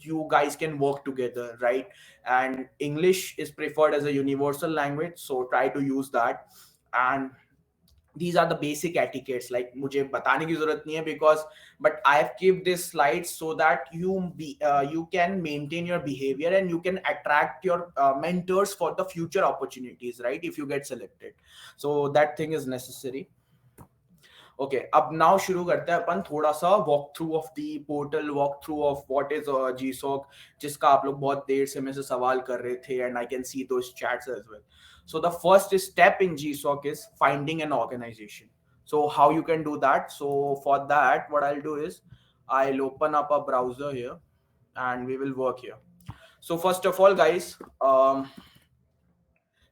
you guys can work together, right? And English is preferred as a universal language, so try to use that. And these are the basic etiquettes, like मुझे बताने की जरूरत नहीं है, because but I have kept this slide so that you can maintain your behavior and you can attract your mentors for the future opportunities, right, if you get selected. So that thing is necessary. Okay, अब now शुरू करते हैं अपन थोड़ा सा walk through of the portal, walk through of what is GSoC, जिसका आप लोग बहुत देर से मेरे से सवाल कर रहे थे, and I can see those chats as well. So the first step in GSOC is finding an organization. So how you can do that? So for that, what I'll do is I'll open up a browser here and we will work here. So first of all, guys,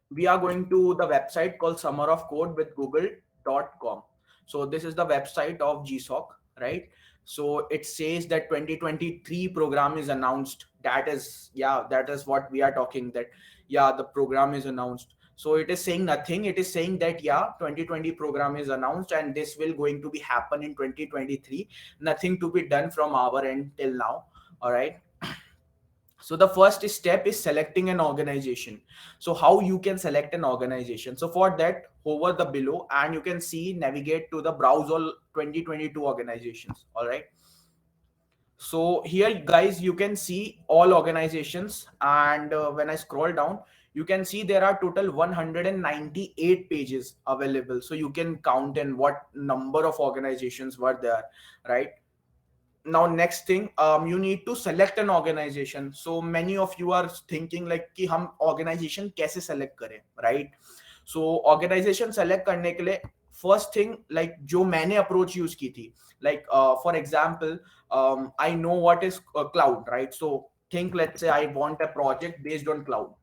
we are going to the website called Summer of Code with Google.com. So this is the website of GSOC, right? So it says that 2023 program is announced. That is what we are talking, that the program is announced. So it is saying nothing. It is saying that 2020 program is announced and this will going to be happen in 2023. Nothing to be done from our end till now. All right. So the first step is selecting an organization. So how you can select an organization? So for that, hover the below and you can see, navigate to the browse all 2022 organizations. All right. So here, guys, you can see all organizations, and when I scroll down, you can see there are total 198 pages available. So you can count in what number of organizations were there, right? Now next thing, you need to select an organization. So many of you are thinking like कि हम organization कैसे select करें, right? So organization select करने के लिए first thing, like जो मैंने approach use की थी, like for example, I know what is cloud, right? So think, let's say I want a project based on cloud,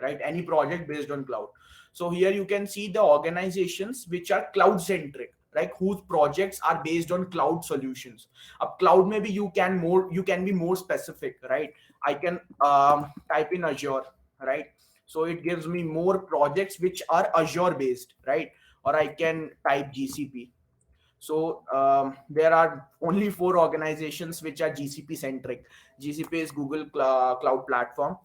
right? Any project based on cloud. So here you can see the organizations which are cloud centric, like whose projects are based on cloud solutions. Up cloud, maybe you can be more specific, right? I can type in Azure, right? So it gives me more projects which are Azure based, right? Or I can type GCP. So there are only 4 organizations which are GCP centric. GCP is Google Cloud Platform.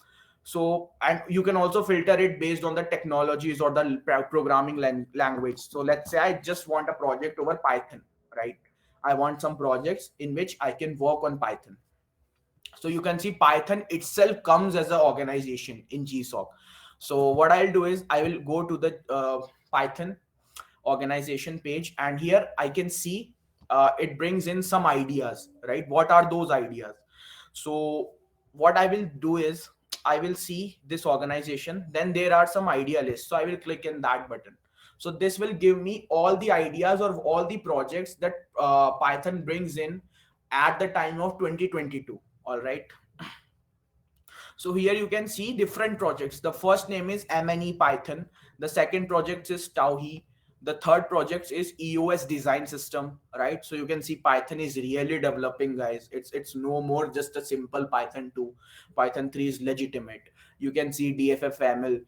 So, and you can also filter it based on the technologies or the programming language. So let's say I just want a project over Python, right? I want some projects in which I can work on Python. So you can see Python itself comes as an organization in GSOC. So what I'll do is I will go to the Python organization page, and here I can see it brings in some ideas, right? What are those ideas? So what I will do is I will see this organization, then there are some idea lists. So I will click in that button. So this will give me all the ideas of all the projects that Python brings in at the time of 2022. All right. So here you can see different projects. The first name is MNE Python. The second project is Tauhi. The third project is EOS design system, right? So you can see Python is really developing, guys. It's no more just a simple Python 2. Python 3 is legitimate. You can see DFFML,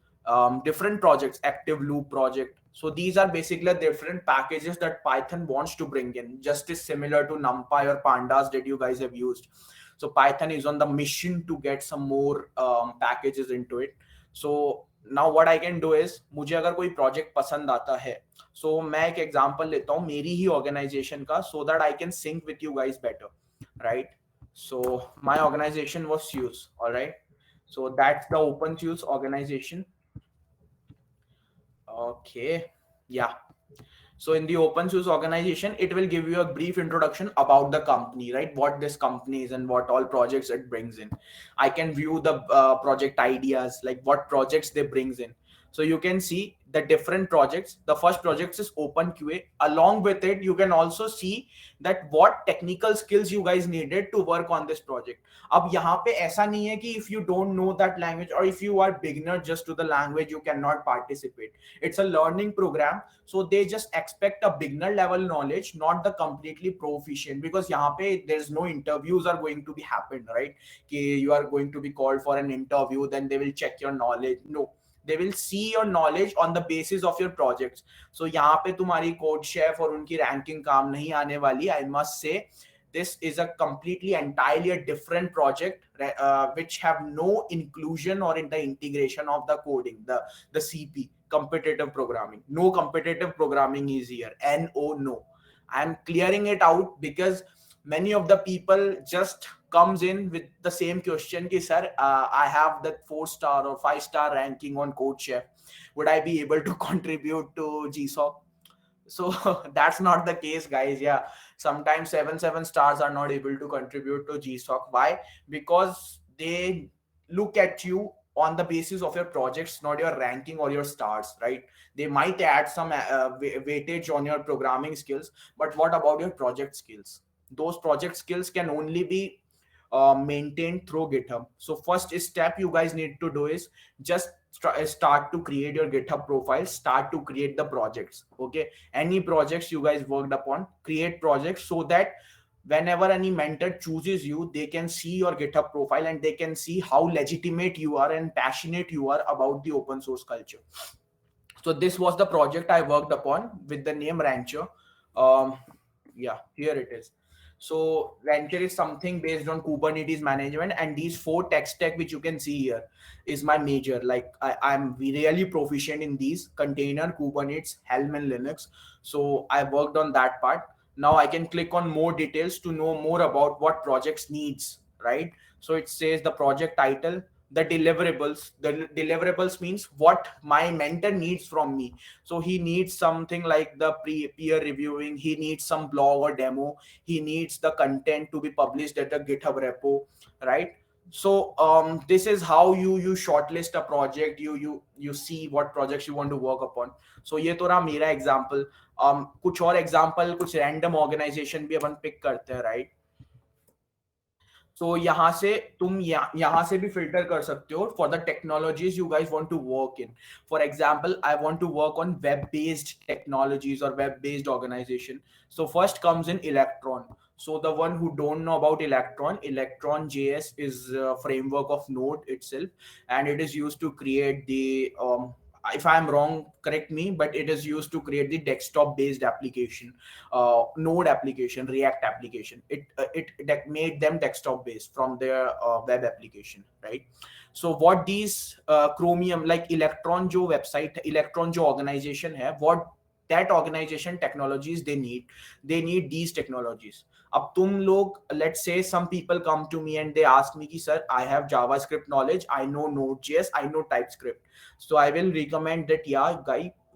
different projects, active loop project. So these are basically different packages that Python wants to bring in, just as similar to NumPy or Pandas that you guys have used. So Python is on the mission to get some more packages into it. So now what I can do is, मुझे अगर कोई project पसंद आता है, so मैं एक example लेता हूँ मेरी ही organization का, so that I can sync with you guys better, right? So my organization was SUSE, all right? So that's the OpenSUSE organization. Okay, yeah. So in the OpenSUSE organization, it will give you a brief introduction about the company, right? What this company is and what all projects it brings in. I can view the project ideas, like what projects they brings in. So you can see the different projects. The first project is OpenQA. Along with it, you can also see that what technical skills you guys needed to work on this project. अब यहाँ पे ऐसा नहीं है कि if you don't know that language or if you are beginner just to the language, you cannot participate. It's a learning program, so they just expect a beginner level knowledge, not the completely proficient, because यहाँ पे there's no interviews are going to be happen, right? कि you are going to be called for an interview, then they will check your knowledge. No, they will see your knowledge on the basis of your projects. So यहाँ पे तुम्हारी code chef और उनकी ranking काम नहीं आने वाली. I must say this is a completely entirely a different project, which have no inclusion or in the integration of the coding, the CP, competitive programming. No competitive programming is here. No. I'm clearing it out because many of the people just comes in with the same question ki sir, I have that 4 star or 5 star ranking on CodeChef, would I be able to contribute to GSOC? So that's not the case, guys. Yeah, sometimes 7 stars are not able to contribute to GSOC. Why? Because they look at you on the basis of your projects, not your ranking or your stars, right? They might add some weightage on your programming skills, but what about your project skills? Those project skills can only be maintained through GitHub. So first step you guys need to do is just start to create your GitHub profile, start to create the projects. Okay, any projects you guys worked upon, create projects so that whenever any mentor chooses you, they can see your GitHub profile and they can see how legitimate you are and passionate you are about the open source culture. So this was the project I worked upon with the name Rancher. um, yeah, here it is. So Rancher is something based on Kubernetes management, and these 4 tech stack which you can see here is my major. Like I'm really proficient in these: container, Kubernetes, Helm, and Linux. So I worked on that part. Now I can click on more details to know more about what projects needs, right? So it says the project title, the deliverables. The deliverables means what my mentor needs from me. So he needs something like the peer reviewing, he needs some blog or demo, he needs the content to be published at the GitHub repo, right? So this is how you shortlist a project. You see what projects you want to work upon. So ये तो रहा मेरा example. कुछ और example, कुछ random organisation भी अपन pick करते हैं, राइट? सो यहाँ से तुम यहाँ से भी फिल्टर कर सकते हो for the technologies you guys want to work in. For example, I want to work on web based technologies or web based organization. So first comes in Electron. So the one who don't know about Electron JS is a framework of Node itself, and it is used to create the if I'm wrong, correct me, but it is used to create the desktop based application, Node application, React application. It made them desktop based from their web application, right? So what these Chromium, like Electron jo website, Electron jo organization hai, what that organization technologies they need these technologies. अब तुम लोग, let's say some people come to me and they ask me कि sir, I have JavaScript knowledge, I know Node.js, I know TypeScript. So I will recommend that, yeah,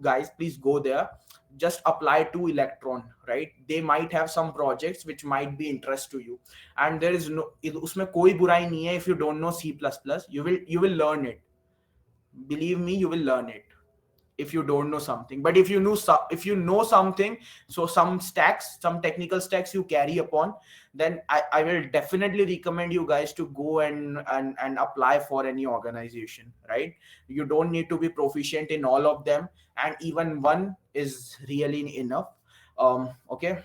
guys, please go there, just apply to Electron, right? They might have some projects which might be interest to you, and there is no, उसमें कोई बुराई नहीं है. If you don't know C++, you will learn it. Believe me, you will learn it if you don't know something. But if you know something, so some stacks, some technical stacks you carry upon, then I will definitely recommend you guys to go and apply for any organization, right? You don't need to be proficient in all of them, and even one is really enough. Okay.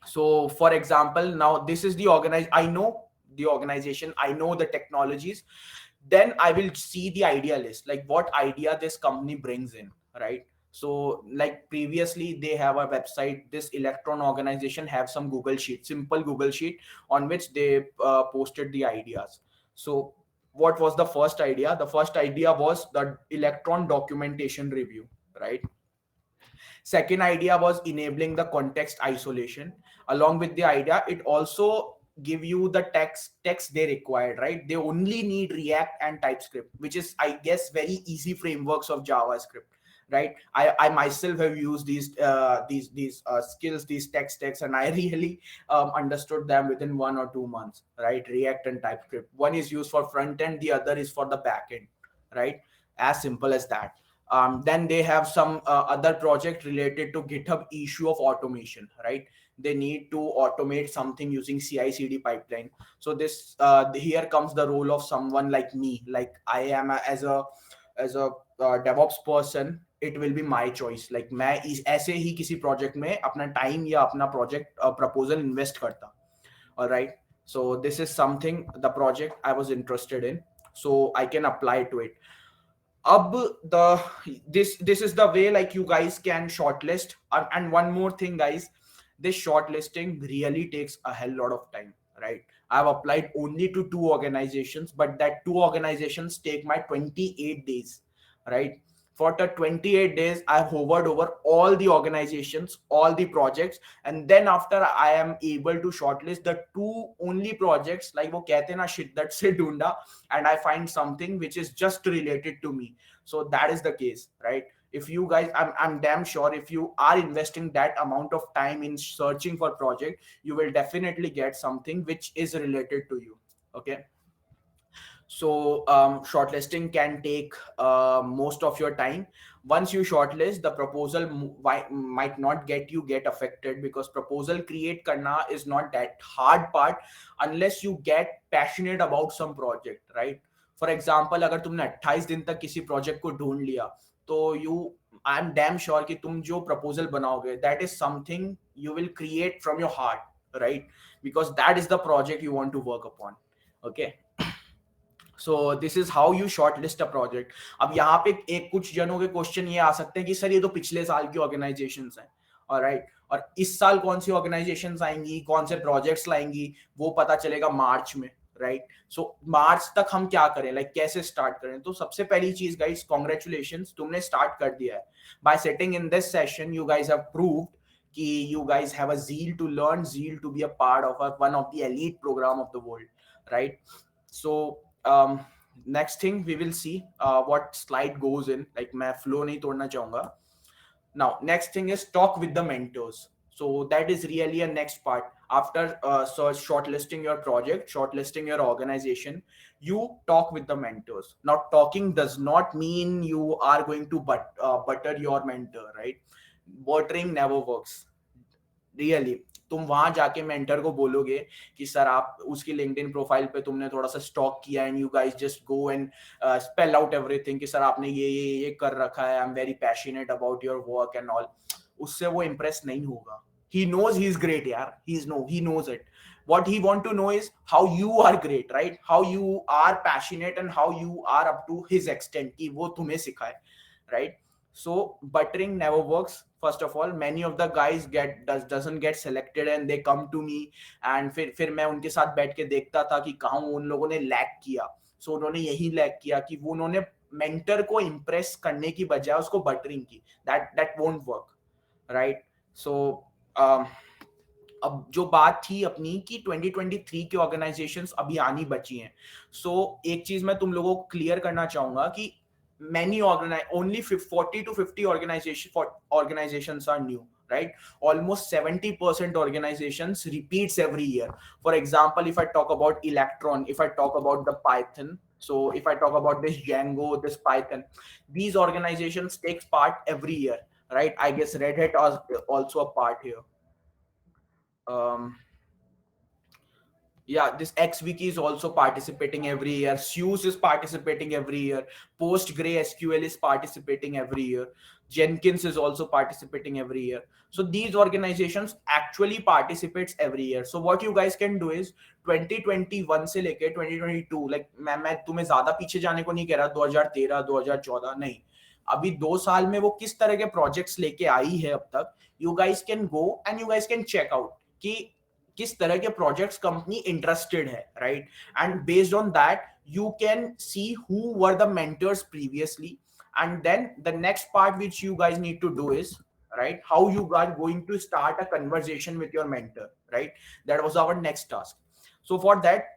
So for example, now this is the I know the organization, I know the technologies. Then I will see the idea list, like what idea this company brings in, right? So like previously they have a website, this Electron organization have some Google sheet, simple Google sheet, on which they posted the ideas. So what was the first idea? The first idea was the Electron documentation review, right? Second idea was enabling the context isolation. Along with the idea, it also give you the text they required, right? They only need React and TypeScript, which is, I guess, very easy frameworks of JavaScript, right? I myself have used these skills, these text, and I really understood them within 1 or 2 months, right? React and TypeScript. One is used for front end, the other is for the back end, right? As simple as that. Then they have some other project related to GitHub issue of automation, right? They need to automate something using CI/CD pipeline. So this here comes the role of someone like me. Like I am as a DevOps person, it will be my choice. Like मैं इस ऐसे ही किसी project में अपना time या अपना project proposal invest करता. All right. So this is something, the project I was interested in, so I can apply to it. Ab this is the way like you guys can shortlist. And one more thing, guys, this shortlisting really takes a hell lot of time, right? I've applied only to 2 organizations, but that 2 organizations take my 28 days, right? For the 28 days, I've hovered over all the organizations, all the projects, and then after I am able to shortlist the two only projects, like wo kehte na shiddat se dhoonda, and I find something which is just related to me. So that is the case, right? If you guys, I'm damn sure if you are investing that amount of time in searching for project, you will definitely get something which is related to you. Okay. So shortlisting can take most of your time. Once you shortlist, the proposal might not get affected, because proposal create karna is not that hard part unless you get passionate about some project, right? For example, अगर तुमने 28 दिन तक किसी project को ढूंढ लिया, तो you I am damn sure कि तुम जो प्रपोजल बनाओगे, that is something you will create from your heart, right? Because that is the project you want to work upon. Okay. So this is how you short list a project. अब यहाँ पे एक कुछ जनों के question ये आ सकते हैं कि सर ये तो पिछले साल की ऑर्गेनाइजेशन हैं, ऑलराइट, और इस साल कौन सी ऑर्गेनाइजेशन आएंगी, कौन से प्रोजेक्ट्स लाएंगी, वो पता चलेगा मार्च में, राइट? सो मार्च तक हम क्या करें, लाइक कैसे स्टार्ट करें? तो सबसे पहली चीज गाइस, कॉन्ग्रेचुलेशंस, तुमने स्टार्ट कर दिया है. Bye sitting in this session you guys have proved कि you guys have a zeal to learn, zeal to be a part of one of the elite program of the world, right? So next thing we will see what slide goes in, like मैं flow नहीं तोड़ना चाहूंगा. Now next thing is talk with the mentors. So that is really a next part after shortlisting your project, shortlisting your organization. You talk with the mentors. Now talking does not mean you are going to butter your mentor, right? Buttering never works, really. तुम वहां जाके mentor को बोलोगे कि sir आप उसकी LinkedIn profile पे तुमने थोड़ा सा स्टॉक किया, and you guys just go and spell out everything कि सर आपने ये कर रखा है, I am very passionate about your work and all. उससे वो इम्प्रेस नहीं होगा. he knows he's great, यार. He knows it. What he want to know is how you are great, right? How you are passionate and how you are up to his extent कि वो तुम्हें सिखाए, right? So buttering never works. First of all, many of the guys doesn't get selected and they come to me, and फिर मैं उनके साथ बैठ के देखता था कि कहाँ उन लोगों ने लैग किया. So उन्होंने यही लैग किया कि वो उन्होंने मेंटर को इम्प्रेस करने की बजाय उसको बटरिंग की. that won't work, right? So अब जो बात थी अपनी कि 2023 के ऑर्गेनाइजेशंस अभी आनी बची हैं. सो एक चीज मैं तुम लोगों को क्लियर करना चाहूंगा कि many only 40 to 50 organizations are new, right? Almost 70% organizations repeats every year. For example, if I talk about Electron, if I talk about the Python, so if I talk about this Django, this Python, these organizations takes part every year, right? I guess Red Hat is also a part here. Yeah, this XWiki is also participating every year. SUSE is participating every year. PostgreSQL is participating every year. Jenkins is also participating every year. So these organizations actually participates every year. So what you guys can do is 2021 से लेके 2022, like मैं तुम्हें ज्यादा पीछे जाने को नहीं कह रहा, 2013 2014 नहीं, अभी 2 साल में वो किस तरह के प्रोजेक्ट्स लेके आई है अब तक. You guys can go and you guys can check out कि किस तरह के प्रोजेक्ट्स कंपनी इंटरेस्टेड है, right? And based on that you can see who were the mentors previously, and then the next part which you guys need to do is, right, how you are going to start a conversation with your mentor, right? That was our next task. So for that,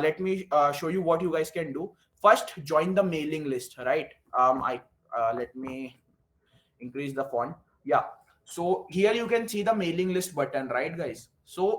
let me show you what you guys can do. First, join the mailing list, right? Let me increase the font. Yeah, so here you can see the mailing list button, right guys? So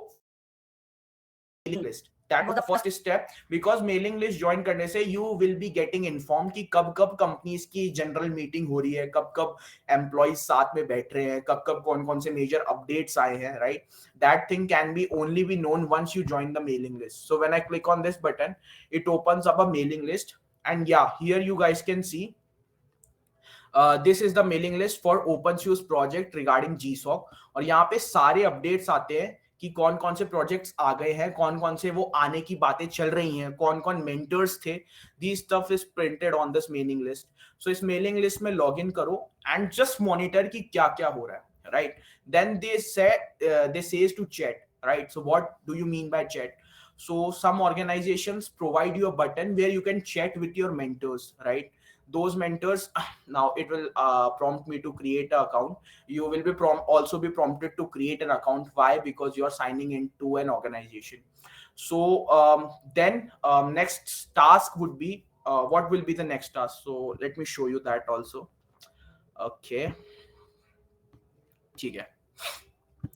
mailing list, that was the first step, because mailing list join करने से you will be getting informed कि कब कब companies की general meeting हो रही है, कब कब employees साथ में बैठ रहे हैं, कब कब कौन कौन से major updates आए हैं, right? That thing can be only be known once you join the mailing list. So when I click on this button, it opens up a mailing list, and yeah, here you guys can see this is the mailing list for open source project regarding GSOC. और यहाँ पे सारे updates आते हैं कि कौन कौन से प्रोजेक्ट्स आ गए हैं, कौन कौन से वो आने की बातें चल रही हैं, कौन कौन मेंटर्स थे. This stuff is printed on this mailing list. So इस मेलिंग लिस्ट में लॉग इन करो एंड जस्ट मॉनिटर कि क्या क्या हो रहा right? Then they says to chat, right? So what do you mean by chat? So some organizations provide you a button where you can chat with your mentors, right? Those mentors, now it will prompt me to create an account. You will be also be prompted to create an account. Why? Because you are signing into an organization. So then next task would be, what will be the next task? So let me show you that also. Okay, ठीक है.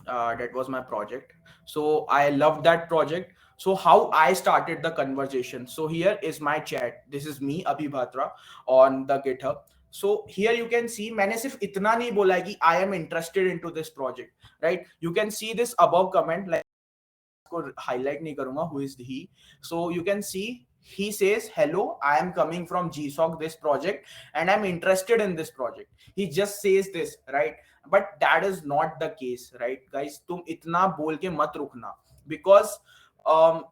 That was my project. So I loved that project. So how I started the conversation. So here is my chat. This is me, Abhibhatra, on the GitHub. So here you can see मैंने सिर्फ इतना नहीं बोला है कि I am interested into this project, right? You can see this above comment, like को highlight नहीं करूंगा who is he. So you can see he says hello, I am coming from GSOC this project and I'm interested in this project. He just says this, right? But that is not the case, right guys? तुम इतना बोल के मत रुकना, because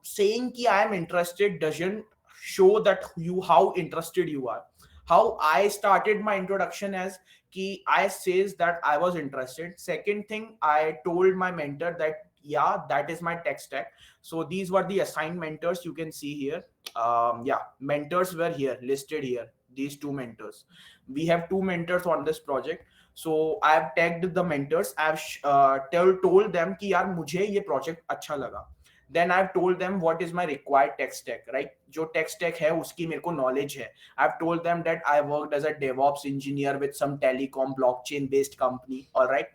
saying कि I am interested doesn't show that you how interested you are. How I started my introduction as कि I says that I was interested. Second thing, I told my mentor that yeah, that is my tech stack. So these were the assigned mentors you can see here. Yeah, mentors were here listed here, these two mentors. We have two mentors on this project. So I have tagged the mentors. I have told them कि यार मुझे ये project अच्छा लगा. Then I've told them what is my required tech stack, right? जो tech stack है उसकी मेरे को knowledge है. I've told them that I worked as a DevOps engineer with some telecom blockchain based company. All right.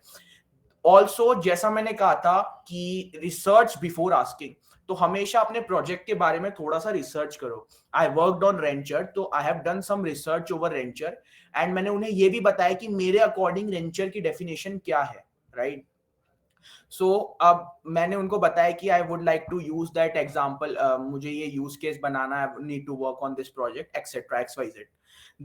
Also जैसा मैंने कहा था कि रिसर्च बिफोर आस्किंग, तो हमेशा अपने प्रोजेक्ट के बारे में थोड़ा सा रिसर्च करो. आई वर्कड ऑन रेंचर, तो I have done some research over Rancher and मैंने उन्हें ये भी बताया कि मेरे अकॉर्डिंग रेंचर की डेफिनेशन क्या है, राइट? सो अब मैंने उनको बताया कि I would like to use that example, मुझे ये यूज केस बनाना है, I need to work on this project etcetera X Y Z.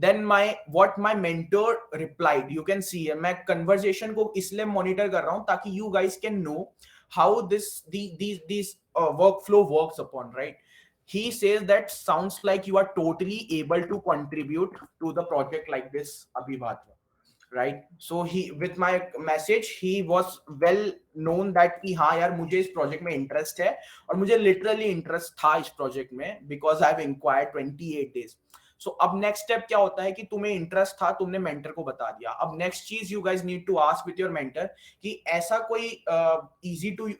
Then my mentor replied, you can see मैं conversation को इसलिए monitor कर रहा हूँ ताकि you guys can know how these workflow works upon, right? He says that sounds like you are totally able to contribute to the project like this, Abhibhatra, right? So he, with my message, he was well known that कि हाँ यार मुझे इस project में interest है और मुझे literally interest था इस project में because I've inquired 28 days. So अब next step क्या होता है कि तुम्हें इंटरेस्ट था, तुमने मेंटर को बता दिया. अब नेक्स्ट चीज you guys need to ask with your mentor कि ऐसा कोई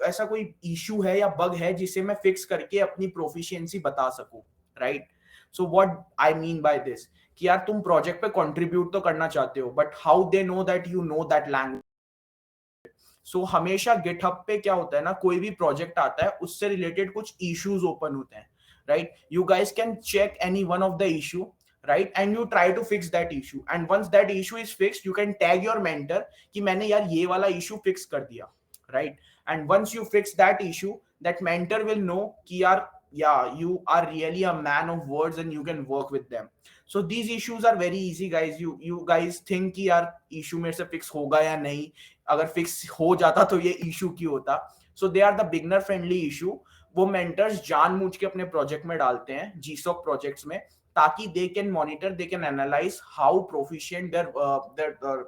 ऐसा कोई इशू है या बग है जिसे मैं फिक्स करके अपनी प्रोफिशिएंसी बता सकूं, right? So what I mean by this कि यार तुम प्रोजेक्ट पे कंट्रीब्यूट तो करना चाहते हो, but how they know that you know that language. So हमेशा गिटहब पे क्या होता है ना, कोई भी प्रोजेक्ट आता है उससे रिलेटेड कुछ इश्यूज ओपन होते हैं, right? You guys can check any one of the issue, right? And you try to fix that issue, and once that issue is fixed you can tag your mentor कि मैंने यार ये वाला issue fix कर दिया, right? And once you fix that issue, that mentor will know कि यार yeah, you are really a man of words and you can work with them. So these issues are very easy guys. You guys think कि यार issue मेरे से fix होगा या नहीं, अगर fix हो जाता तो ये issue क्यों होता. So they are the beginner friendly issue. वो मेंटर्स जानबूझ के अपने प्रोजेक्ट में डालते हैं, GSOC प्रोजेक्ट्स में, ताकि they can monitor, they can analyse how proficient their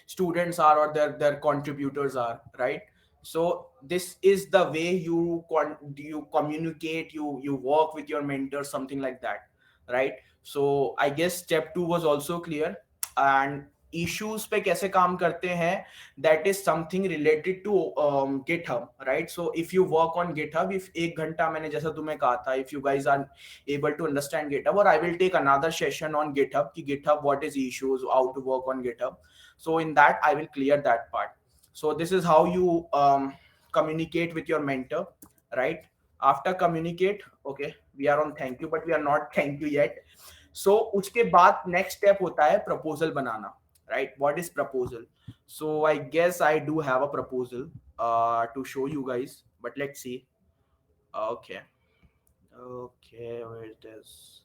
students are or their contributors are, right? So this is the way you communicate, you work with your mentor, something like that, right? So I guess step 2 was also clear. And issues पे कैसे काम करते हैं, that is something related to GitHub, right? So if you work on GitHub, if एक घंटा मैंने जैसा तुम्हें कहा था, if you guys are able to understand GitHub, or I will take another session on GitHub कि GitHub what is issues, how to work on GitHub. So in that I will clear that part. So this is how you communicate with your mentor, right? After communicate, okay, we are on thank you, but we are not thank you yet. So उसके बाद next step होता है proposal banana, right? What is proposal? So I guess I do have a proposal to show you guys, but let's see. Okay, where it is?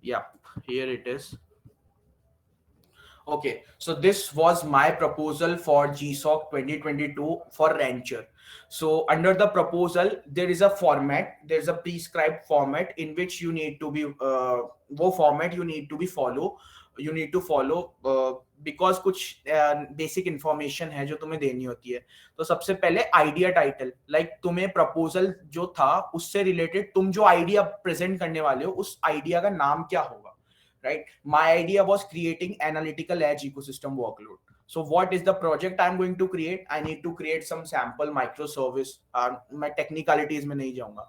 Yeah, here it is. Okay, so this was my proposal for GSOC 2022 for Rancher. So under the proposal, there is a format, there's a prescribed format in which you need to be, वो format you need to be follow you need to follow, because कुछ basic information है जो तुम्हें देनी होती है. तो सबसे पहले आइडिया टाइटल, लाइक तुम्हें प्रपोजल जो था उससे रिलेटेड तुम जो आइडिया प्रेजेंट करने वाले हो उस आइडिया का नाम क्या होगा, right. My idea was creating analytical edge ecosystem workload. So what is the project I'm going to create? I need to create some sample microservice. मैं technicalities में नहीं जाऊंगा.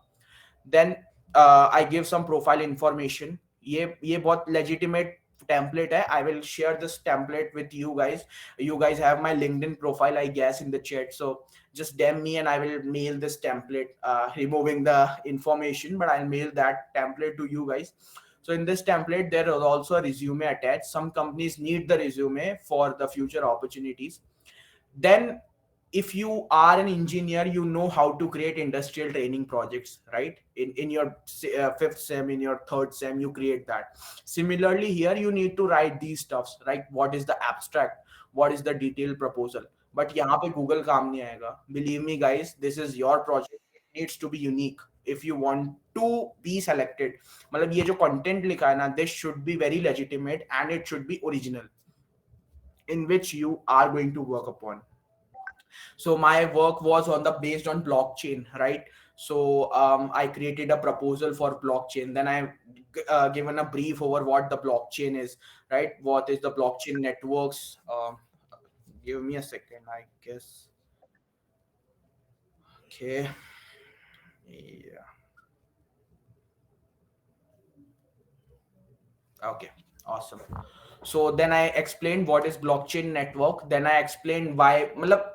Then I give some profile information. ये बहुत legitimate template है. I will share this template with you guys. You guys have my LinkedIn profile, I guess, in the chat. So just DM me and I will mail this template, removing the information, but I'll mail that template to you guys. So in this template, there is also a resume attached. Some companies need the resume for the future opportunities. Then if you are an engineer, you know how to create industrial training projects, right? In your fifth sem, in your third sem, you create that. Similarly here, you need to write these stuffs, right? What is the abstract, what is the detailed proposal. But यहाँ पे Google काम नहीं आएगा. Believe me guys, this is your project. It needs to be unique if you want to be selected. मतलब ये जो content लिखा है ना, this should be very legitimate and it should be original, in which you are going to work upon. So my work was on the based on blockchain, right? So I created a proposal for blockchain. Then I given a brief over what the blockchain is, right? What is the blockchain networks? Give me a second, I guess. Okay. Yeah. Okay. Awesome. So then I explained what is blockchain network. Then I explained why. मतलब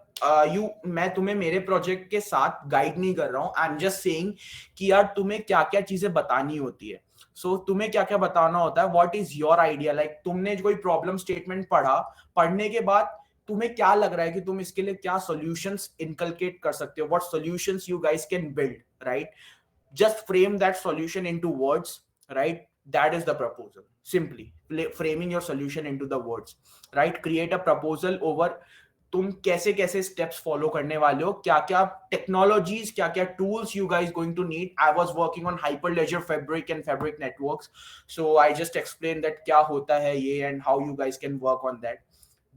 मैं तुम्हें मेरे project के साथ guide नहीं कर रहा हूँ. आई एम जस्ट सेइंग कि यार तुम्हें क्या क्या चीजें बतानी होती है. सो तुम्हें क्या क्या बताना होता है. What is your idea. Like तुमने कोई प्रॉब्लम स्टेटमेंट पढ़ा, पढ़ने के बाद तुम्हें क्या लग रहा है कि तुम इसके लिए क्या सॉल्यूशंस इनकलकेट कर सकते हो. What solutions you guys can build, right. Just frame that solution into words, right? That is the proposal. Simply framing your solution into the words, right? Create a proposal over तुम कैसे कैसे steps follow करने वाले हो, क्या क्या technologies, क्या क्या tools you guys going to need. I was working on Hyperledger Fabric and Fabric networks, so I just explain that क्या होता है ये and how you guys can work on that.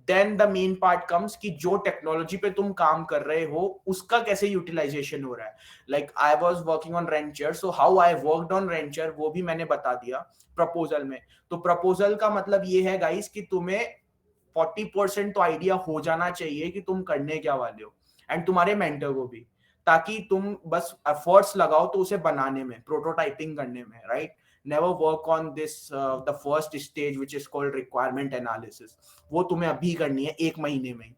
Then the main part comes कि जो technology पे तुम काम कर रहे हो उसका कैसे यूटिलाइजेशन हो रहा है. Like I was working on rancher, so how I worked on rancher वो भी मैंने बता दिया प्रपोजल में. तो प्रपोजल का मतलब ये है गाइस कि तुम्हें 40% तो आइडिया हो जाना चाहिए कि तुम करने क्या वाले हो, एंड तुम्हारे मेंटर को भी, ताकि तुम बस एफर्ट्स लगाओ तो उसे बनाने में, प्रोटोटाइपिंग करने में, right. Never work on this the first stage which is called requirement analysis. वो तुम्हें अभी करनी है 1 महीने में.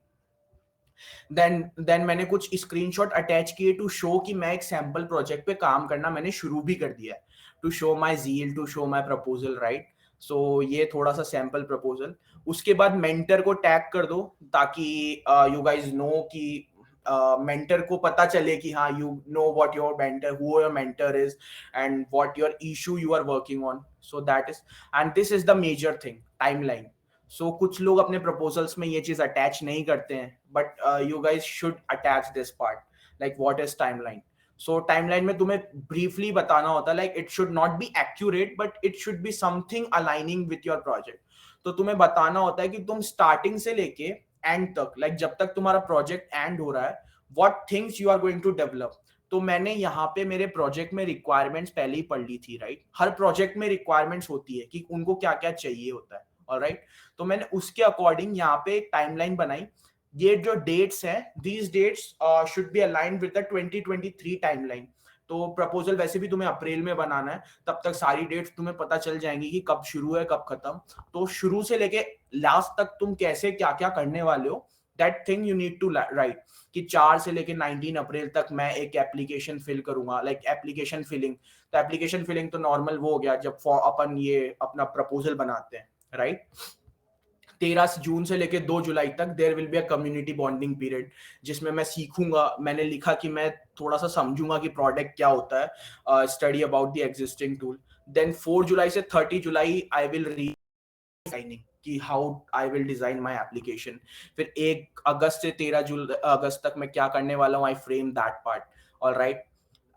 देन मैंने कुछ स्क्रीनशॉट अटैच किए टू शो कि मैं एक सैंपल प्रोजेक्ट पे काम करना मैंने शुरू भी कर दिया है, to show my zeal, to show my proposal, right. So ये थोड़ा सा सैंपल प्रपोजल. उसके बाद मेंटर को टैग कर दो ताकि यू गाइज नो कि मेंटर को पता चले कि हाँ you know what your mentor, who your mentor is and what your issue you are working on. So that is, and this is the major thing, timeline. So कुछ लोग अपने proposals में ये चीज अटैच नहीं करते हैं, but you guys should attach this part, like what is timeline. So timeline में तुम्हें ब्रीफली बताना होता है, like it should not be accurate but it should be something aligning with your project. तो तुम्हें बताना होता है कि तुम स्टार्टिंग से लेके एंड तक, लाइक जब तक तुम्हारा प्रोजेक्ट एंड हो रहा है, what things you are going to develop. तो मैंने यहाँ पे मेरे प्रोजेक्ट में रिक्वायरमेंट्स पहले ही पढ़ ली थी, राइट. हर प्रोजेक्ट में रिक्वायरमेंट्स होती है कि उनको क्या क्या चाहिए होता है, ऑलराइट. तो मैंने उसके अकॉर्डिंग यहाँ पे एक टाइमलाइन बनाई. ये जो डेट्स हैं, these dates should be aligned with the 2023 timeline. तो प्रपोजल वैसे भी तुम्हें अप्रैल में बनाना है, तब तक सारी डेट्स तुम्हें पता चल जाएंगी कि कब शुरू है कब खत्म. तो शुरू से लेके लास्ट तक तुम कैसे क्या क्या करने वाले हो, that thing you need to write. कि 4 से लेके 19 अप्रैल तक मैं एक एप्लीकेशन फिल करूंगा, लाइक एप्लीकेशन फिलिंग. तो एप्लीकेशन फिलिंग तो नॉर्मल वो हो गया जब अपन ये अपना प्रपोजल बनाते हैं, राइट. 13 जून से लेके 2 जुलाई तक there will be a community bonding period, जिसमें मैं सीखूंगा. मैंने लिखा कि मैं थोड़ा सा समझूंगा कि प्रोडक्ट क्या होता है, study about the existing tool. Then 4 जुलाई से 30 जुलाई आई विल डिजाइनिंग कि how I will design my application. फिर 1 अगस्त से 13 अगस्त तक मैं क्या करने वाला हूँ, I frame that part, alright.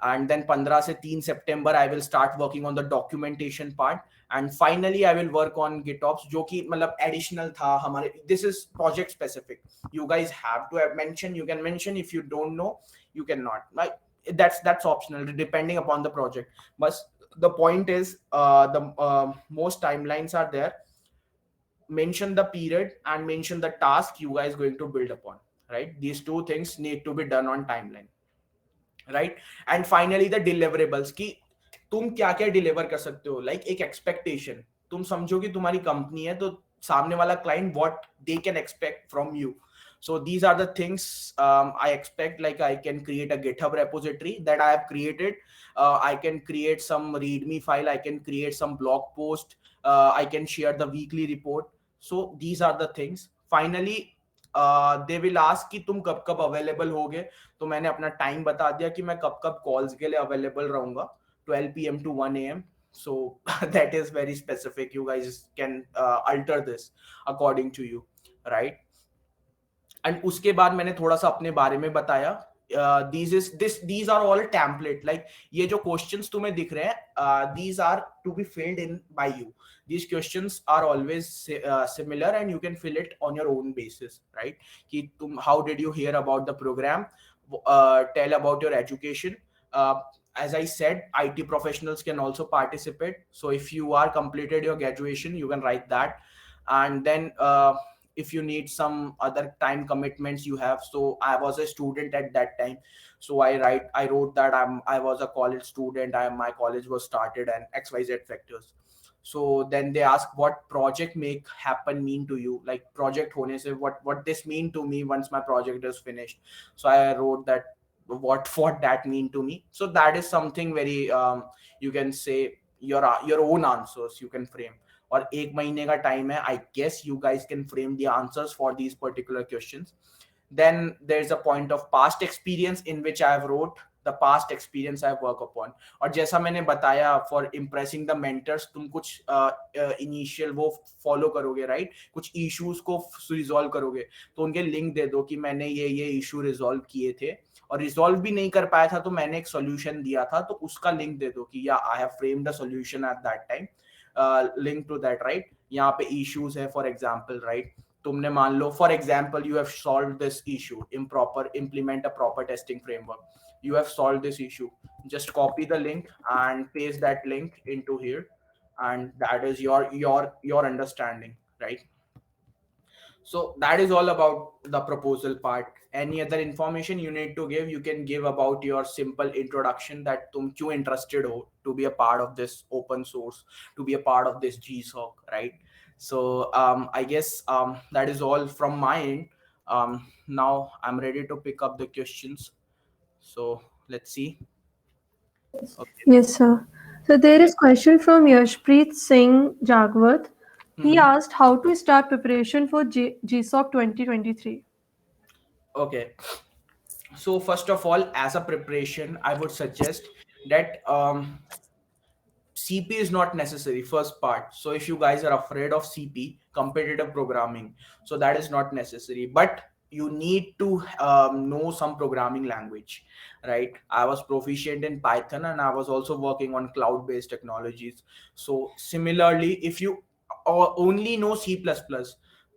and then 15 से 3 September I will start working on the documentation part, and finally I will work on GitOps, जो कि मतलब additional था हमारे. This is project specific. You guys have to have mention. You can mention. If you don't know, you cannot. Like that's optional depending upon the project. But the point is, the most timelines are there. Mention the period and mention the task you guys going to build upon. Right? These two things need to be done on timeline. Right. And finally the deliverables की तुम क्या क्या deliver कर सकते हो. Like एक expectation. तुम समझो कि तुम्हारी कंपनी है तो सामने वाला client what they can expect from you. So these are the things I expect. Like I can create a GitHub repository that I have created. I can create some README file. I can create some blog post. I can share the weekly report. So these are the things. Finally, they will ask कि तुम कब कब available होगे. तो मैंने अपना time बता दिया कि मैं कब कब कॉल्स के लिए अवेलेबल रहूंगा, 12 PM to 1 AM. So that is very specific. You guys can alter this according to you, right? And उसके बाद मैंने थोड़ा सा अपने बारे में बताया. These are all template. Like ये जो questions तुम्हें दिख रहे हैं, these are to be filled in by you. These questions are always similar and you can fill it on your own basis, right? कि तुम how did you hear about the program, tell about your education. As I said, IT professionals can also participate. So if you are completed your graduation, you can write that. And then if you need some other time commitments you have. So I was a student at that time, so I wrote that I was a college student, my college was started and XYZ factors. So then they ask what project make happen mean to you, like project hone se what this mean to me once my project is finished. So I wrote that what that mean to me. So that is something very you can say your own answers you can frame. और एक महीने का time है. I guess you guys can frame the answers for these particular questions. Then there's a point of past experience in which I have wrote the past experience I work upon. और जैसा मैंने बताया, for impressing the mentors तुम कुछ initial वो follow करोगे, right? कुछ issues को resolve करोगे, तो उनके link दे दो कि मैंने ये issue resolve किए थे और resolve भी नहीं कर पाया था तो मैंने एक solution दिया था, तो उसका link दे दो कि yeah I have framed a solution at that time. Link to that, right? यहाँ पे issues है, for example, right? तुमने मान लो for example you have solved this issue, implement a proper testing framework. You have solved this issue. Just copy the link and paste that link into here, and that is your understanding, right? So that is all about the proposal part. Any other information you need to give, you can give about your simple introduction that tum क्यों interested हो to be a part of this open source, to be a part of this GSOC, right? So I guess that is all from my end. Now I'm ready to pick up the questions. So let's see. Okay. Yes, sir. So there is question from Yashpreet Singh Jagwat. He asked how to start preparation for GSOC 2023. Okay. So first of all, as a preparation, I would suggest that CP is not necessary, first part. So if you guys are afraid of CP, competitive programming, so that is not necessary. But you need to know some programming language, right? I was proficient in Python and I was also working on cloud-based technologies. So similarly, if you only know C++,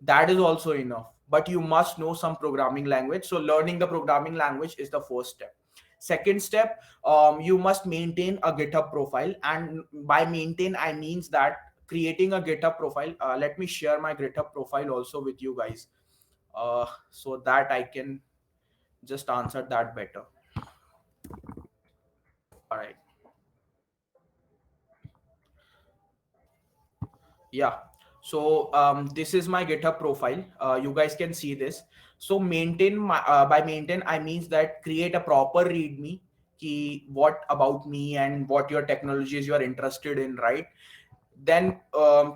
that is also enough. But you must know some programming language. So learning the programming language is the first step. Second step, you must maintain a GitHub profile, and by maintain I means that creating a GitHub profile. Let me share my GitHub profile also with you guys, so that I can just answer that better. All right. Yeah. So this is my GitHub profile. You guys can see this. So maintain my by maintain I means that create a proper README key, what about me and what your technologies you are interested in, right? Then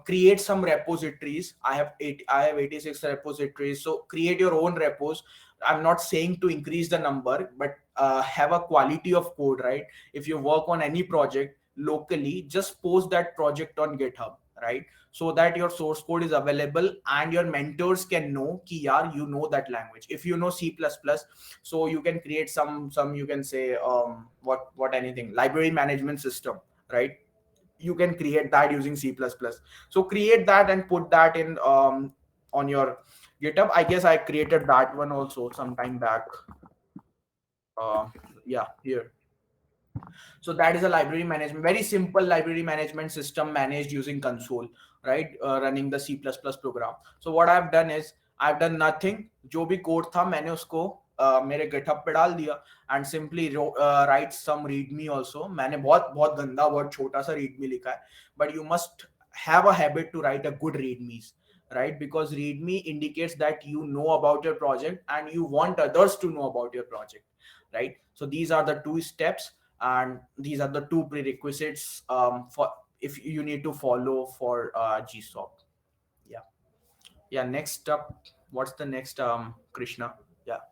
create some repositories. I have 86 repositories. So create your own repos. I'm not saying to increase the number, but have a quality of code, right? If you work on any project locally, just post that project on GitHub. right? So that your source code is available and your mentors can know ki yaar you know that language. If you know C++, so you can create some you can say what anything library management system, right? You can create that using C++. So create that and put that in on your GitHub. I guess I created that one also some time back. uh, yeah, here. So that is a library management, very simple library management system managed using console, right? Running the C++ program. So what I've done is I've done nothing. जो भी code था मैंने उसको मेरे GitHub पे डाल दिया and simply write some readme also. मैंने बहुत बहुत गंदा बहुत छोटा सा रीडमी लिखा है, but you must have a habit to write a good readmes, right? Because readme indicates that you know about your project and you want others to know about your project, right? So these are the two steps and these are the two prerequisites for if you need to follow for GSOC. Yeah. Yeah. Next up, what's the next Krishna? Yeah.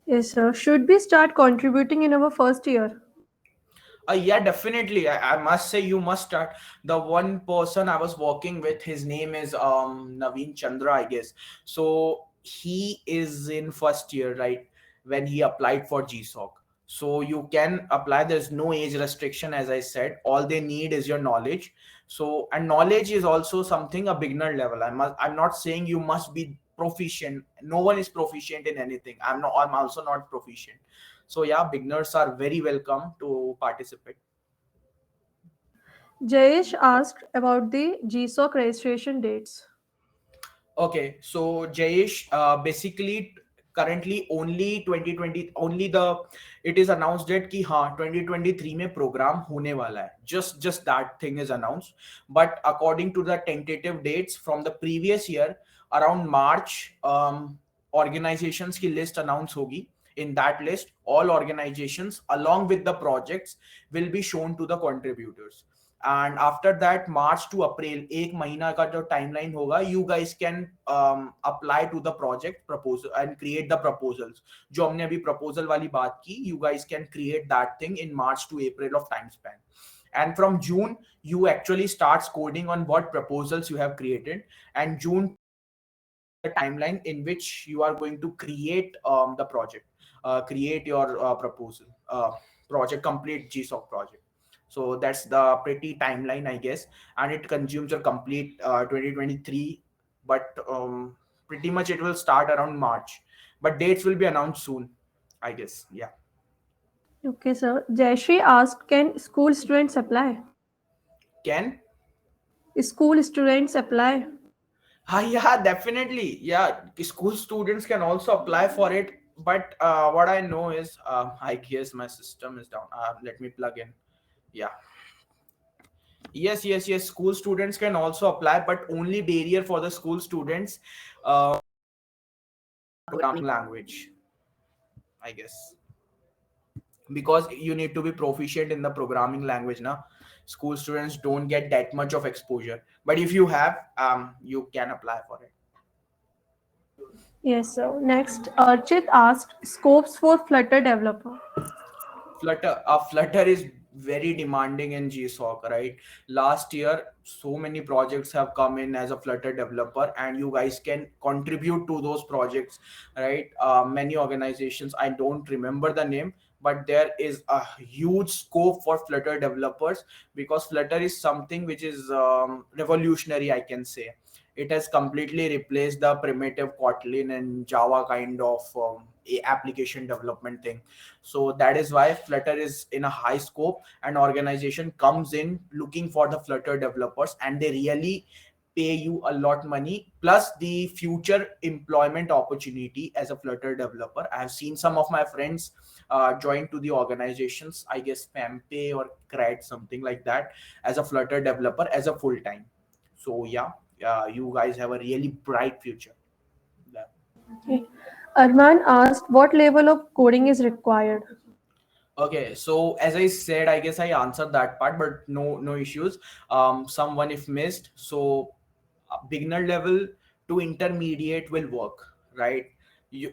Yes, sir. Should we start contributing in our first year? Yeah, definitely. I must say you must start. The one person I was working with, his name is Naveen Chandra, I guess. So he is in first year, right? When he applied for GSOC. So you can apply. There's no age restriction, as I said. All they need is your knowledge. So and knowledge is also something a beginner level. I'm not saying you must be proficient. No one is proficient in anything. I'm also not proficient. So yeah, beginners are very welcome to participate. Jayesh asked about the GSOC registration dates. Okay, so Jayesh, basically currently only 2020 only the it is announced that कि हाँ 2023 में program होने वाला है. Just that thing is announced. But according to the tentative dates from the previous year, around March, organizations की list announce होगी. In that list, all organizations along with the projects will be shown to the contributors. And after that March to April एक महीना का जो timeline होगा, you guys can apply to the project proposal and create the proposals. जो हमने अभी proposal वाली बात की, you guys can create that thing in March to April of time span. And from June you actually starts coding on what proposals you have created, and June to September is the timeline in which you are going to create the project, create your proposal project, complete GSOC project. So that's the pretty timeline, I guess, and it consumes your complete 2023. But pretty much it will start around March, but dates will be announced soon, I guess. Yeah. Okay, sir. Jayashree asked, can school students apply? Can School students apply? yeah, definitely. Yeah, school students can also apply for it. But what I know is, I guess my system is down. Let me plug in. Yeah. Yes. School students can also apply, but only barrier for the school students programming language, I guess, because you need to be proficient in the programming language. Now, school students don't get that much of exposure, but if you have, you can apply for it. Yes, sir. Next, Archit asked, scopes for Flutter developer. Flutter is very demanding in GSOC, right? Last year, so many projects have come in as a Flutter developer, and you guys can contribute to those projects, right? Many organizations, I don't remember the name, but there is a huge scope for Flutter developers, because Flutter is something which is revolutionary, I can say. It has completely replaced the primitive Kotlin and Java kind of application development thing. So that is why Flutter is in a high scope, and organization comes in looking for the Flutter developers, and they really pay you a lot money, plus the future employment opportunity as a Flutter developer. I have seen some of my friends join to the organizations, I guess Pay or Cred, something like that, as a Flutter developer as a full time. So yeah, you guys have a really bright future. Yeah. Okay. Arman asked, what level of coding is required? Okay, so as I said, I guess I answered that part, but no issues. Someone if missed, so beginner level to intermediate will work, right?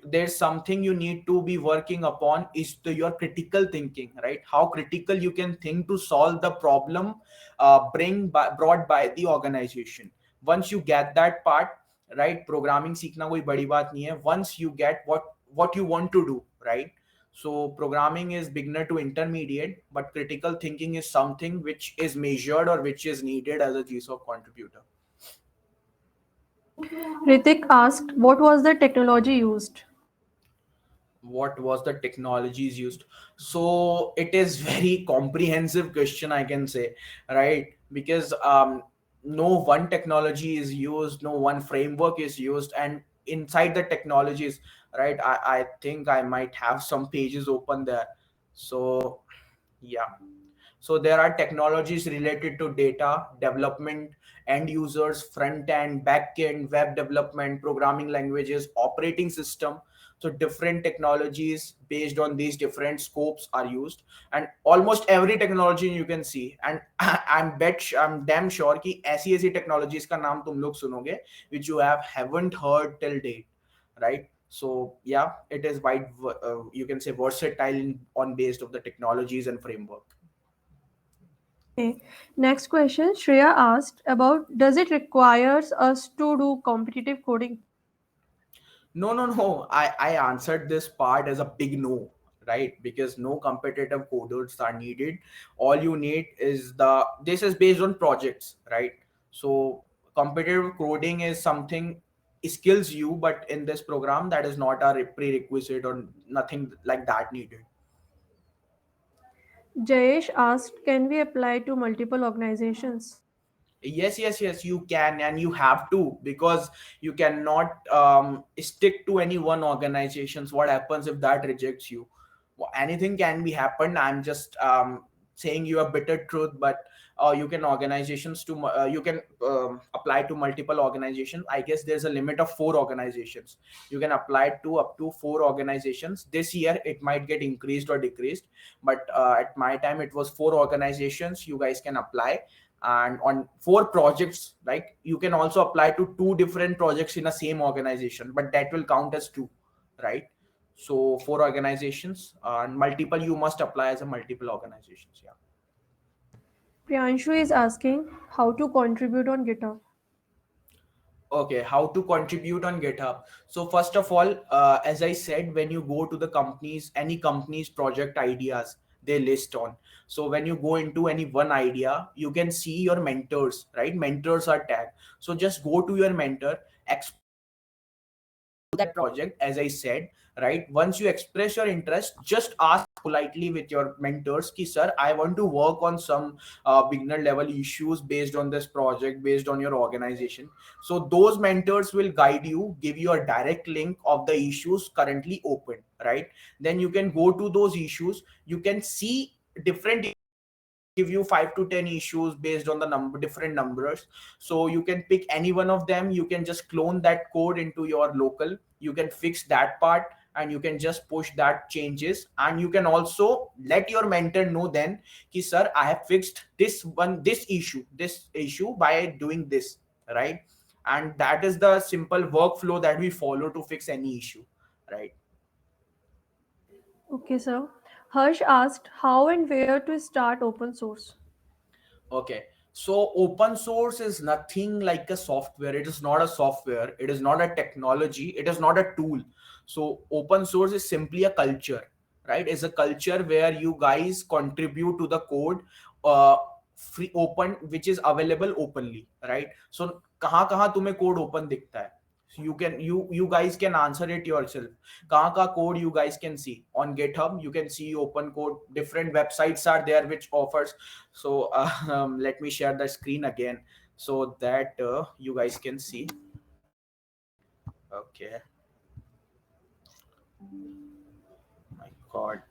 there's something you need to be working upon is your critical thinking, right? How critical you can think to solve the problem brought by the organization. Once you get that part right, programming सीखना कोई बड़ी बात नहीं है. Once you get what you want to do, right? So programming is beginner to intermediate, but critical thinking is something which is measured or which is needed as a GSOC contributor. Ritik asked, what was the technology used? What was the technologies used? So it is very comprehensive question, I can say, right? Because no one technology is used, no one framework is used, and inside the technologies, right, I think I might have some pages open there. So yeah, so there are technologies related to data development, end users, front end, back end, web development, programming languages, operating system. So different technologies based on these different scopes are used, and almost every technology you can see. And I'm damn sure कि ऐसी ऐसी technologies का नाम तुम लोग सुनोगे which you haven't heard till date, right? So yeah, it is you can say versatile on based of the technologies and framework. Okay. Next question, Shreya asked about, does it requires us to do competitive coding? No, no, no. I answered this part as a big no, right? Because no competitive coders are needed. All you need is this is based on projects, right? So competitive coding is something skills you, but in this program that is not a prerequisite or nothing like that needed. Jayesh asked, can we apply to multiple organizations? Yes, yes, yes, you can, and you have to, because you cannot stick to any one organizations. What happens if that rejects you? Well, anything can be happened. I'm just saying you a bitter truth, but you can you can apply to multiple organizations. I guess there's a limit of 4 organizations. You can apply to up to 4 organizations. This year it might get increased or decreased, but at my time it was 4 organizations you guys can apply. And on 4 projects, like, you can also apply to 2 different projects in a same organization, but that will count as 2, right? So 4 organizations, and multiple, you must apply as a multiple organizations. Yeah. Priyanshu is asking how to contribute on GitHub. Okay, how to contribute on GitHub? So first of all, as I said, when you go to the companies, any company's project ideas, they list on. So when you go into any one idea, you can see your mentors, right? Mentors are tagged. So just go to your mentor, express your interest into that project, as I said, right? Once you express your interest, just ask politely with your mentors, ki sir, I want to work on some beginner level issues based on this project, based on your organization. So those mentors will guide you, give you a direct link of the issues currently open, right? Then you can go to those issues, you can see different issues. They will give you 5 to 10 issues based on the different numbers. So you can pick any one of them, you can just clone that code into your local, you can fix that part, and you can just push that changes. And you can also let your mentor know then ki sir, I have fixed this issue by doing this, right? And that is the simple workflow that we follow to fix any issue, right? Okay, sir. Harsh asked how and where to start open source. Okay. So open source is nothing like a software. It is not a software. It is not a technology. It is not a tool. So open source is simply a culture, right? It's a culture where you guys contribute to the code, uh, free open, which is available openly, right? So कहाँ तुम्हें code open दिखता है? You guys can answer it yourself. कहाँ का code you guys can see on GitHub? You can see open code. Different websites are there which offers. So let me share the screen again so that you guys can see. Okay, my god.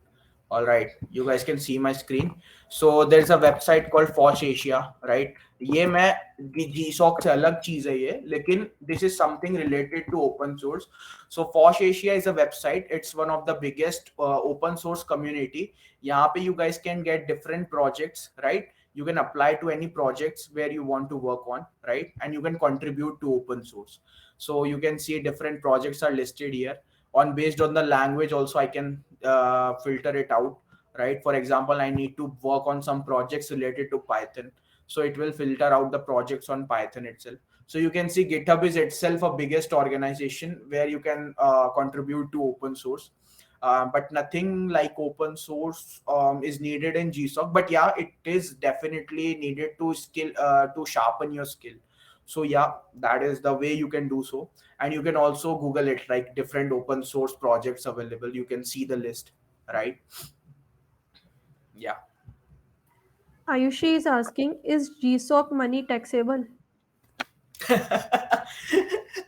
All right, you guys can see my screen. So there's a website called Fosh Asia, right? ये मैं GSOC से अलग चीज है ये, लेकिन this is something related to open source. So Fosh Asia is a website. It's one of the biggest open source community. यहाँ पे you guys can get different projects, right? You can apply to any projects where you want to work on, right? And you can contribute to open source. So you can see different projects are listed here. on based on the language also I can filter it out, right? For example, I need to work on some projects related to Python, so it will filter out the projects on Python itself. So you can see GitHub is itself a biggest organization where you can contribute to open source. But nothing like open source is needed in GSOC. But yeah, it is definitely needed to skill to sharpen your skill. So yeah, that is the way you can do so. And you can also Google it, like different open source projects available. You can see the list, right? Yeah. Ayushi is asking, is GSOC money taxable?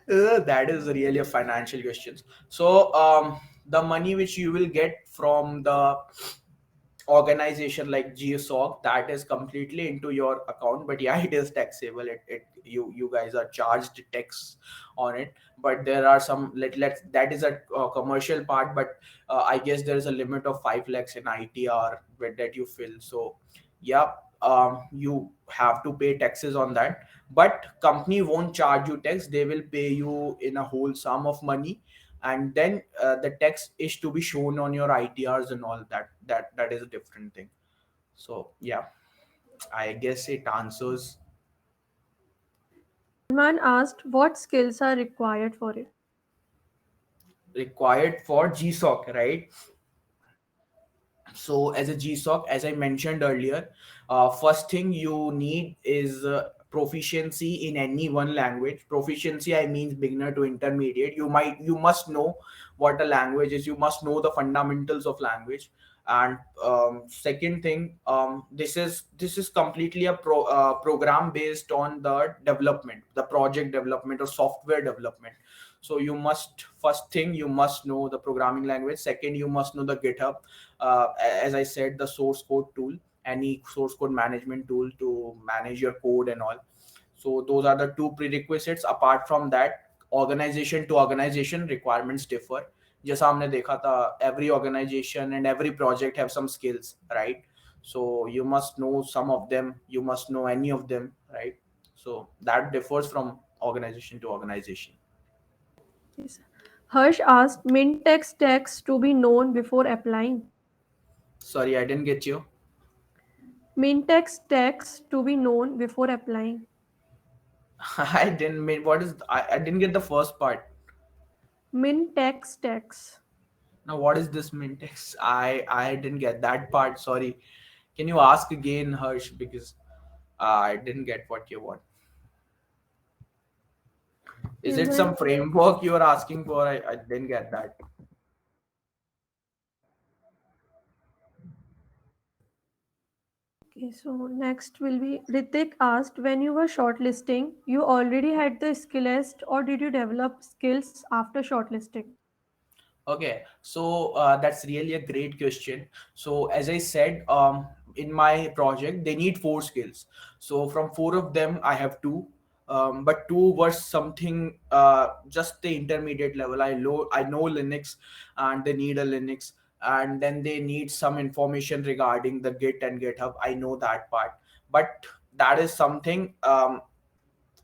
That is really a financial question. So the money which you will get from the organization like GSOC, that is completely into your account. But yeah, it is taxable. You guys are charged tax on it. But there are some let that is a commercial part. But I guess there is a limit of 5 lakhs in ITR that you fill. So yeah, you have to pay taxes on that. But company won't charge you tax. They will pay you in a whole sum of money, and then the text is to be shown on your ITRs and all that. That is a different thing. So yeah, I guess it answers. Salman asked, what skills are required for it? Required for GSOC, right? So as a GSOC, as I mentioned earlier, first thing you need is proficiency in any one language. Proficiency, I mean beginner to intermediate. You must know what a language is. You must know the fundamentals of language. And second thing, this is completely a program based on the development, the project development or software development. So you must, first thing, you must know the programming language. Second, you must know the GitHub, as I said, the source code tool, any source code management tool to manage your code and all. So those are the two prerequisites. Apart from that, organization to organization requirements differ. जैसा हमने देखा था, every organization and every project have some skills, right? So you must know some of them, you must know any of them, right? So that differs from organization to organization. Yes. Harsh asked, Mintex tax to be known before applying. Sorry, I didn't get you. Mintex tax to be known before applying. I didn't mean, what is, I didn't get the first part. Mintex tax. Now, what is this Mintex? I didn't get that part. Sorry. Can you ask again, Harsh? Because I didn't get what you want. Is Is it it? some framework you are asking for? I didn't get that. Okay, so next will be Ritik asked, when you were shortlisting, you already had the skill list or did you develop skills after shortlisting? Okay, so that's really a great question. So as I said, in my project they need 4 skills. So from 4 of them, I have two. But two was something just the intermediate level. I know Linux, and they need a Linux, and then they need some information regarding the Git and GitHub. I know that part, but that is something.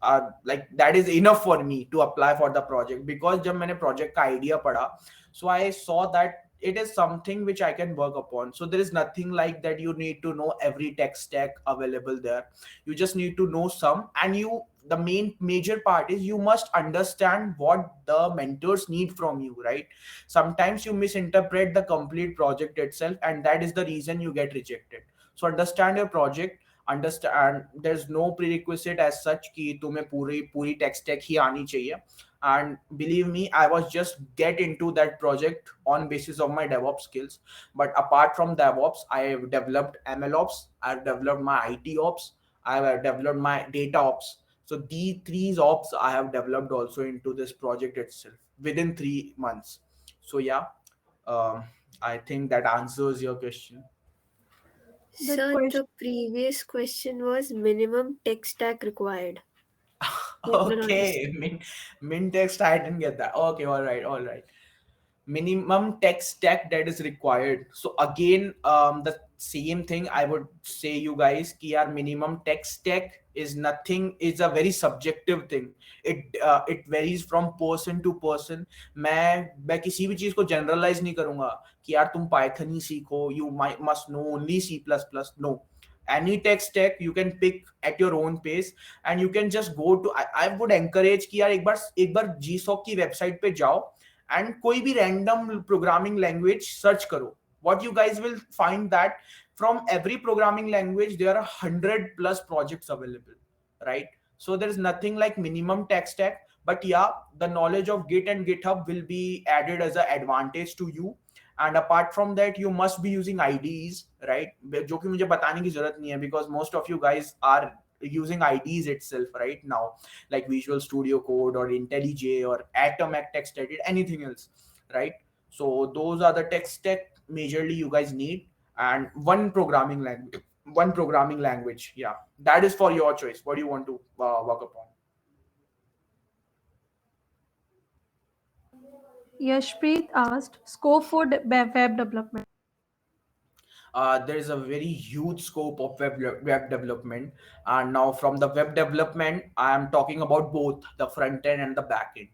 Like that is enough for me to apply for the project, because जब मैंने project का idea पढ़ा, so I saw that it is something which I can work upon. So there is nothing like that you need to know every tech stack available there. You just need to know some, and the main major part is you must understand what the mentors need from you, right? Sometimes you misinterpret the complete project itself, and that is the reason you get rejected. So understand your project, understand there's no prerequisite as such कि तुम्हें पूरी पूरी tech stack ही आनी चाहिए. And believe me, I was just get into that project on basis of my DevOps skills. But apart from DevOps, I have developed MLOps, I've developed my IT ops, I've developed my data ops. So these 3 ops I have developed also into this project itself within 3 months. So yeah, um, I think that answers your question. The Sir, question, the previous question was minimum tech stack required. Technologies. Okay, min text, I didn't get that. Okay, all right. Minimum tech stack that is required. So again, the same thing I would say you guys कि यार minimum tech stack is nothing, is a very subjective thing. It varies from person to person. मैं किसी भी चीज को generalize नहीं करूंगा कि यार तुम Python ही सीखो, you must know only C++. No, any tech stack you can pick at your own pace, and you can just go to, I would encourage कि यार एक बार GSOC की वेबसाइट पे जाओ एंड कोई भी रैंडम प्रोग्रामिंग लैंग्वेज सर्च करो. What you guys will find that from every programming language there are 100 plus projects available, right? So there is nothing like minimum tech stack, but yeah, the knowledge of Git and GitHub will be added as an advantage to you. And apart from that you must be using IDEs, right? जो कि मुझे बताने की जरूरत नहीं है, because most of you guys are using IDs itself right now, like Visual Studio Code or IntelliJ or Atom, text edit, anything else, right? So those are the tech stack majorly you guys need, and one programming language, yeah, that is for your choice. What do you want to work upon? Yashpreet asked scope for web development. There is a very huge scope of web development. And now from the web development, I am talking about both the front end and the back end,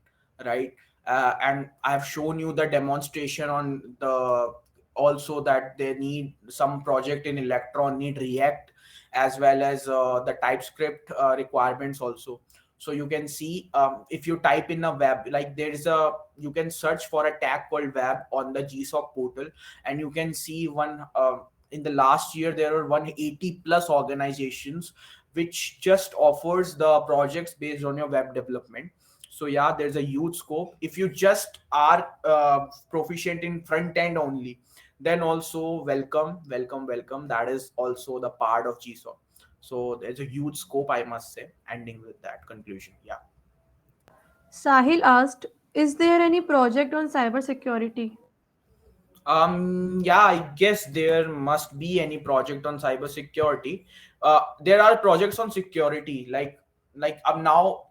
right? And I have shown you the demonstration on the, also that they need some project in Electron need React, as well as the TypeScript requirements also. So you can see, if you type in a web, like there is a, you can search for a tag called web on the GSOC portal, and you can see one, in the last year there are 180 plus organizations which just offers the projects based on your web development. So yeah, there's a huge scope. If you just are proficient in front end only, then also welcome, that is also the part of GSOC. So there's a huge scope, I must say, ending with that conclusion. Yeah. Sahil asked, is there any project on cybersecurity? Yeah, I guess there must be any project on cybersecurity. There are projects on security, like now,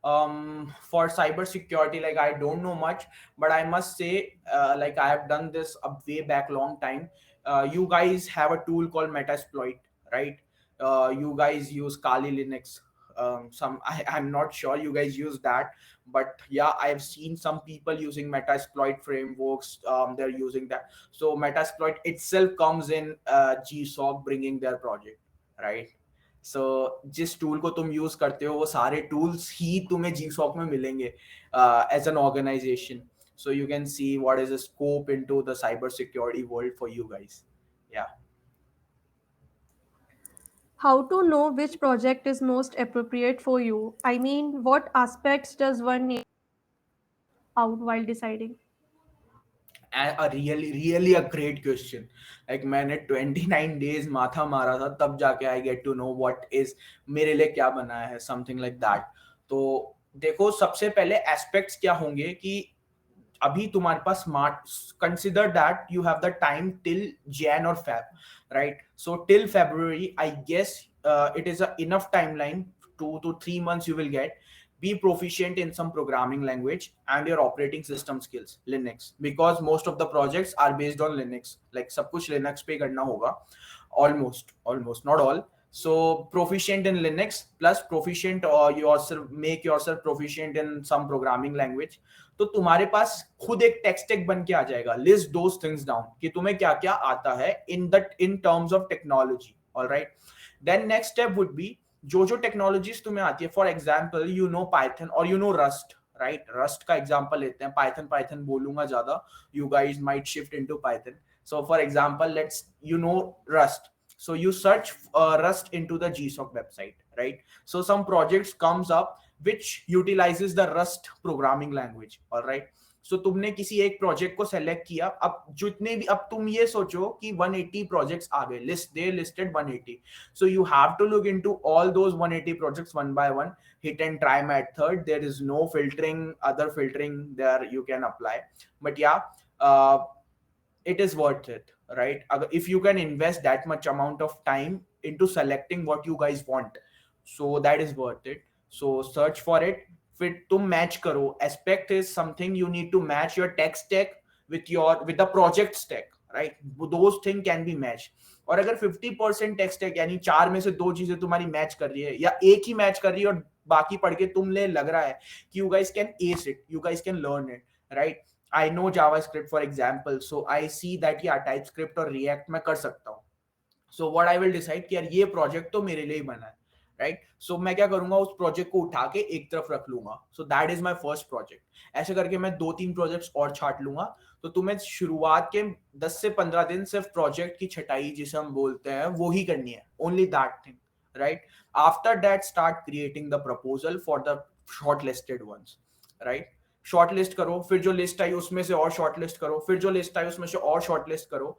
for cybersecurity, like I don't know much, but I must say, like I have done this a way back long time. You guys have a tool called Metasploit, right? You guys use Kali Linux. I'm not sure you guys use that, but yeah, I've seen some people using Metasploit frameworks. They're using that. So Metasploit itself comes in GSOC bringing their project, right? सो जिस tool को तुम use करते हो वो सारे tools ही तुम्हें GSOC में मिलेंगे as an organisation. So you can see what is the scope into the cyber security world for you guys. Yeah. How to know which project is most appropriate for you? I mean, what aspects does one need out while deciding? A really a great question. Like मैंने 29 days माथा मारा था तब जाके I get to know what is मेरे लिए क्या बनाया है, something like that. तो देखो, सबसे पहले एस्पेक्ट्स क्या होंगे कि अभी तुम्हारे पास smart, consider that you have the time till Jan और Feb, right? So till February I guess it is a enough timeline, 2 to 3 months you will get. Be proficient in some programming language and your operating system skills, Linux, because most of the projects are based on Linux. Like सब कुछ Linux पे करना होगा, almost not all. So proficient in Linux plus proficient, or yourself make yourself proficient in some programming language. तो तुम्हारे पास खुद एक text take बन के आ जाएगा. लिस्ट दोस थिंग्स डाउन कि तुम्हें क्या क्या आता है in terms of technology. Alright, then next step would be जो टेक्नोलॉजीज तुम्हें आती है. For example you know Python और you know Rust, right? Rust का एग्जांपल लेते हैं. पाइथन बोलूंगा ज्यादा, you guys might shift into Python. So for example let's, you know Rust, so you search rust into the GSOC website, right? So some projects comes up which utilizes the rust programming language, all right? So तुमने किसी एक project को select किया. अब जितने भी, अब तुम ये सोचो कि 180 प्रोजेक्ट्स आ गए, they listed 180. So you have to look into all those 180 projects one by one, hit and try method. There is no filtering, other filtering there you can apply. But yeah, it is worth it, right? If you can invest that much amount of time into selecting what you guys want, so that is worth it. So search for it. Fit तुम match करो. Aspect is something you need to match your tech stack with the project stack, right? Those things can be matched. और अगर 50% text है यानी 4 में से 2 चीजें तुम्हारी मैच कर रही है या एक ही मैच कर रही है और बाकी पढ़ के तुमने लग रहा है कि you guys can S it, you guys can learn it, right? I know JavaScript for example, so I see that या टाइपस्क्रिप्ट और रिएक्ट मैं कर सकता हूँ. So what I will decide कि यार ये प्रोजेक्ट तो मेरे लिए ही बना है, राइट? सो मैं क्या करूंगा, उस प्रोजेक्ट को उठा के एक तरफ रख लूंगा. सो that is my first project. ऐसे करके मैं 2-3 प्रोजेक्ट्स और छाट लूंगा. तो तुम्हें शुरुआत के 10 से 15 दिन सिर्फ प्रोजेक्ट की छटाई जिसे हम बोलते हैं वो ही करनी है, only that thing, right? After that start creating the proposal for the short listed ones, right? Short list करो, फिर जो लिस्ट आई उसमें से और शॉर्ट लिस्ट करो, फिर जो लिस्ट आई उसमें से और शॉर्ट लिस्ट करो.